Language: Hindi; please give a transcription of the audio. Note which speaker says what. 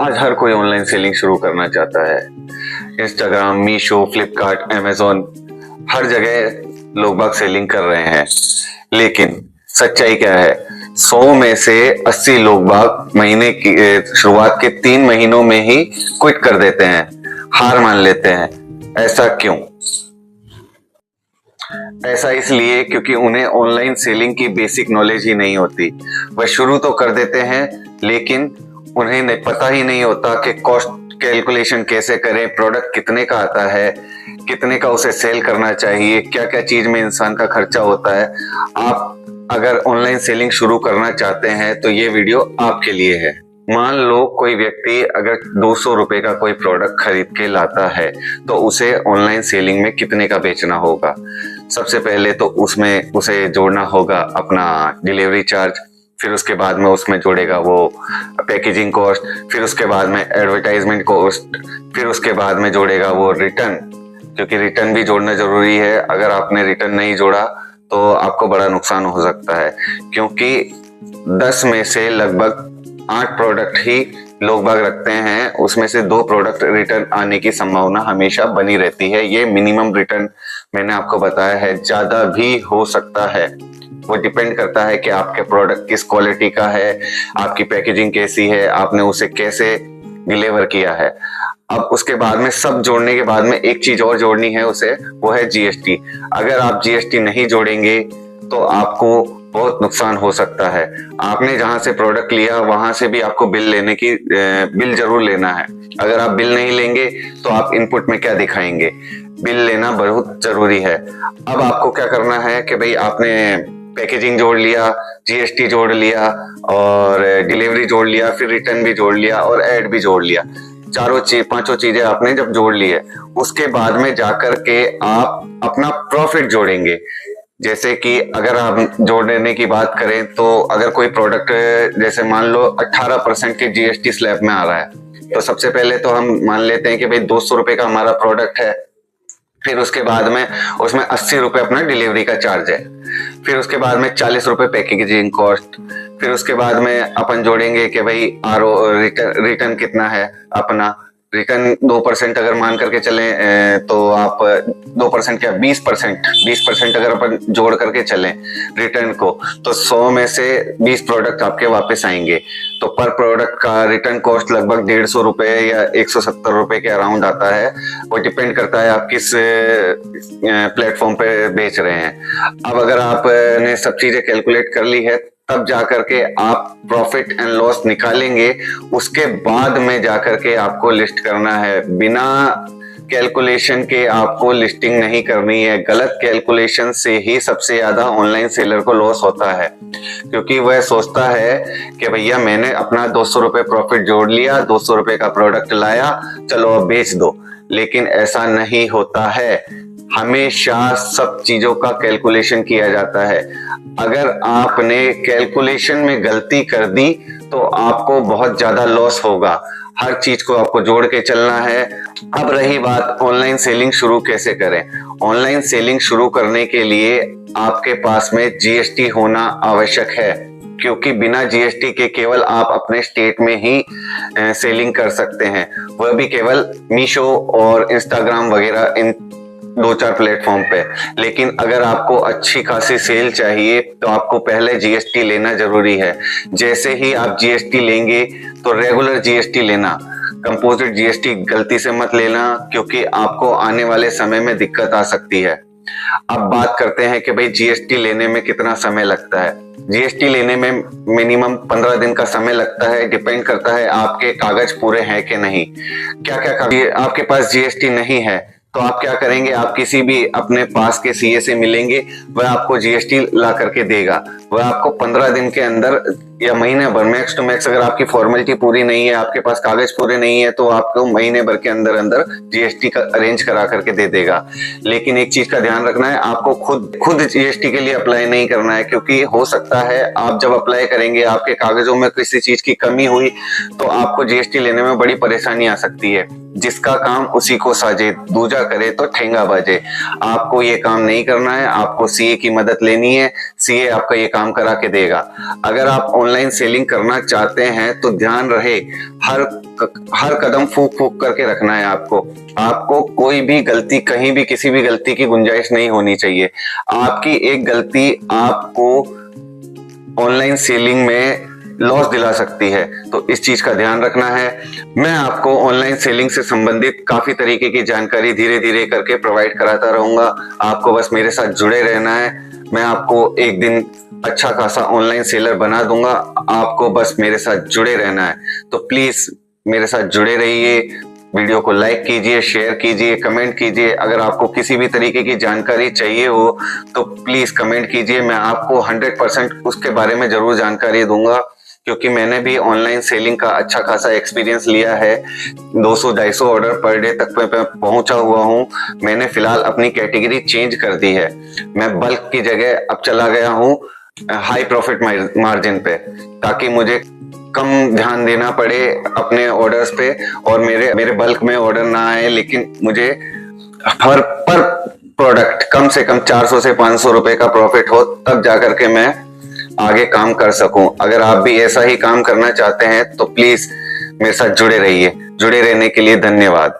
Speaker 1: आज हर कोई ऑनलाइन सेलिंग शुरू करना चाहता है। इंस्टाग्राम, मीशो, फ्लिपकार्ट, अमेजोन, हर जगह लोग बाग सेलिंग कर रहे हैं। लेकिन सच्चाई क्या है? 100 में से 80 लोग बाग महीने की शुरुआत के 3 महीनों में ही क्विट कर देते हैं, हार मान लेते हैं। ऐसा क्यों? ऐसा इसलिए क्योंकि उन्हें ऑनलाइन सेलिंग की बेसिक नॉलेज ही नहीं होती। वह शुरू तो कर देते हैं, लेकिन उन्हें पता ही नहीं होता कि कॉस्ट कैलकुलेशन कैसे करें, प्रोडक्ट कितने का आता है, कितने का उसे सेल करना चाहिए, क्या क्या चीज में इंसान का खर्चा होता है। आप अगर ऑनलाइन सेलिंग शुरू करना चाहते हैं तो ये वीडियो आपके लिए है। मान लो कोई व्यक्ति अगर 200 रुपए का कोई प्रोडक्ट खरीद के लाता है तो उसे ऑनलाइन सेलिंग में कितने का बेचना होगा। सबसे पहले तो उसमें उसे जोड़ना होगा अपना डिलीवरी चार्ज, फिर उसके बाद में उसमें जोड़ेगा वो पैकेजिंग कॉस्ट, फिर उसके बाद में एडवर्टाइजमेंट कॉस्ट, फिर उसके बाद में जोड़ेगा वो रिटर्न, क्योंकि रिटर्न भी जोड़ना जरूरी है। अगर आपने रिटर्न नहीं जोड़ा तो आपको बड़ा नुकसान हो सकता है, क्योंकि 10 में से लगभग 8 प्रोडक्ट ही लोग बाग रखते हैं, उसमें से 2 प्रोडक्ट रिटर्न आने की संभावना हमेशा बनी रहती है। ये मिनिमम रिटर्न मैंने आपको बताया है, ज्यादा भी हो सकता है। वो डिपेंड करता है कि आपके प्रोडक्ट किस क्वालिटी का है, आपकी पैकेजिंग कैसी है, आपने उसे कैसे डिलीवर किया है। अब उसके बाद में सब जोड़ने के बाद में एक चीज और जोड़नी है उसे, वो है जीएसटी। अगर आप जीएसटी नहीं जोड़ेंगे तो आपको बहुत नुकसान हो सकता है। आपने जहां से प्रोडक्ट लिया वहां से भी आपको बिल जरूर लेना है। अगर आप बिल नहीं लेंगे तो आप इनपुट में क्या दिखाएंगे? बिल लेना बहुत जरूरी है। अब आपको क्या करना है कि भाई आपने पैकेजिंग जोड़ लिया, जीएसटी जोड़ लिया और डिलीवरी जोड़ लिया, फिर रिटर्न भी जोड़ लिया और एड भी जोड़ लिया। पांचों चीजें आपने जब जोड़ ली है, उसके बाद में जाकर के आप अपना प्रॉफिट जोड़ेंगे। जैसे कि अगर आप जोड़ने की बात करें तो अगर कोई प्रोडक्ट जैसे मान लो 18% की जीएसटी स्लैब में आ रहा है, तो सबसे पहले तो हम मान लेते हैं कि भाई 200 रुपए का हमारा प्रोडक्ट है। फिर उसके बाद में उसमें 80 रुपए अपना डिलीवरी का चार्ज है, फिर उसके बाद में 40 रुपए पैकेजिंग कॉस्ट, फिर उसके बाद में अपन जोड़ेंगे कि भाई रिटर्न कितना है अपना। रिटर्न 2% अगर मान करके चले तो आप 2% क्या 20% अगर अपन जोड़ करके चलें रिटर्न को, तो 100 में से 20 प्रोडक्ट आपके वापस आएंगे। तो पर प्रोडक्ट का रिटर्न कॉस्ट लगभग 150 रुपए या 170 रुपए के अराउंड आता है। वो डिपेंड करता है आप किस प्लेटफॉर्म पे बेच रहे हैं। अब अगर आपने सब चीजें कैलकुलेट कर ली है, तब जाकर के आप प्रॉफिट एंड लॉस निकालेंगे। उसके बाद में जाकर के आपको लिस्ट करना है। बिना कैलकुलेशन के आपको लिस्टिंग नहीं करनी है। गलत कैलकुलेशन से ही सबसे ज्यादा ऑनलाइन सेलर को लॉस होता है, क्योंकि वह सोचता है कि भैया मैंने अपना 200 रुपए प्रॉफिट जोड़ लिया, 200 रुपए का प्रोडक्ट लाया, चलो अब बेच दो। लेकिन ऐसा नहीं होता है। हमेशा सब चीजों का कैलकुलेशन किया जाता है। अगर आपने कैलकुलेशन में गलती कर दी तो आपको बहुत ज्यादा लॉस होगा। हर चीज को आपको जोड़ के चलना है। अब रही बात ऑनलाइन सेलिंग शुरू कैसे करें। ऑनलाइन सेलिंग शुरू करने के लिए आपके पास में जीएसटी होना आवश्यक है, क्योंकि बिना जीएसटी के केवल आप अपने स्टेट में ही सेलिंग कर सकते हैं, वह भी केवल मीशो और इंस्टाग्राम वगैरह इन 2-4 प्लेटफॉर्म पे। लेकिन अगर आपको अच्छी खासी सेल चाहिए तो आपको पहले जीएसटी लेना जरूरी है। जैसे ही आप जीएसटी लेंगे तो रेगुलर जीएसटी लेना, कंपोजिट जीएसटी गलती से मत लेना, क्योंकि आपको आने वाले समय में दिक्कत आ सकती है। अब बात करते हैं कि भाई जीएसटी लेने में कितना समय लगता है। जीएसटी लेने में मिनिमम 15 दिन का समय लगता है। डिपेंड करता है आपके कागज पूरे हैं कि नहीं। क्या क्या आपके पास जीएसटी नहीं है तो आप क्या करेंगे, आप किसी भी अपने पास के सीए से मिलेंगे, वह आपको जीएसटी ला करके देगा। वह आपको 15 दिन के अंदर या महीने भर, मैक्स टू मैक्स, अगर आपकी फॉर्मेलिटी पूरी नहीं है, आपके पास कागज पूरे नहीं है, तो आपको महीने भर के अंदर अंदर जीएसटी का अरेंज करा करके दे देगा। लेकिन एक चीज का ध्यान रखना है, आपको खुद जीएसटी के लिए अप्लाई नहीं करना है, क्योंकि हो सकता है आप जब अप्लाई करेंगे आपके कागजों में किसी चीज की कमी हुई तो आपको जीएसटी लेने में बड़ी परेशानी आ सकती है। जिसका काम उसी को साजे, दूजा करे तो ठेंगा बाजे। आपको ये काम नहीं करना है, आपको सीए की मदद लेनी है, सीए आपका ये काम करा के देगा। अगर आप ऑनलाइन सेलिंग करना चाहते हैं तो ध्यान रहे, हर कदम फूक फूक करके रखना है आपको कोई भी गलती, कहीं भी किसी भी गलती की गुंजाइश नहीं होनी चाहिए। आपकी एक गलती आपको ऑनलाइन सेलिंग में लॉस दिला सकती है, तो इस चीज का ध्यान रखना है। मैं आपको ऑनलाइन सेलिंग से संबंधित काफी तरीके की जानकारी धीरे धीरे करके प्रोवाइड कराता रहूंगा। आपको बस मेरे साथ जुड़े रहना है। मैं आपको एक दिन अच्छा खासा ऑनलाइन सेलर बना दूंगा, आपको बस मेरे साथ जुड़े रहना है। तो प्लीज मेरे साथ जुड़े रहिए, वीडियो को लाइक कीजिए, शेयर कीजिए, कमेंट कीजिए। अगर आपको किसी भी तरीके की जानकारी चाहिए हो तो प्लीज कमेंट कीजिए, मैं आपको 100% उसके बारे में जरूर जानकारी दूंगा, क्योंकि मैंने भी ऑनलाइन सेलिंग का अच्छा खासा एक्सपीरियंस लिया है। 200-250 ऑर्डर पर डे तक मैं पहुंचा हुआ हूं। मैंने फिलहाल अपनी कैटेगरी चेंज कर दी है, मैं बल्क की जगह अब चला गया हूं हाई प्रॉफिट मार्जिन पे, ताकि मुझे कम ध्यान देना पड़े अपने ऑर्डर्स पे और मेरे बल्क में ऑर्डर ना आए, लेकिन मुझे पर प्रोडक्ट कम से कम 400 से 500 रुपए का प्रॉफिट हो, तब जाकर के मैं आगे काम कर सकूं। अगर आप भी ऐसा ही काम करना चाहते हैं तो प्लीज मेरे साथ जुड़े रहिए। जुड़े रहने के लिए धन्यवाद।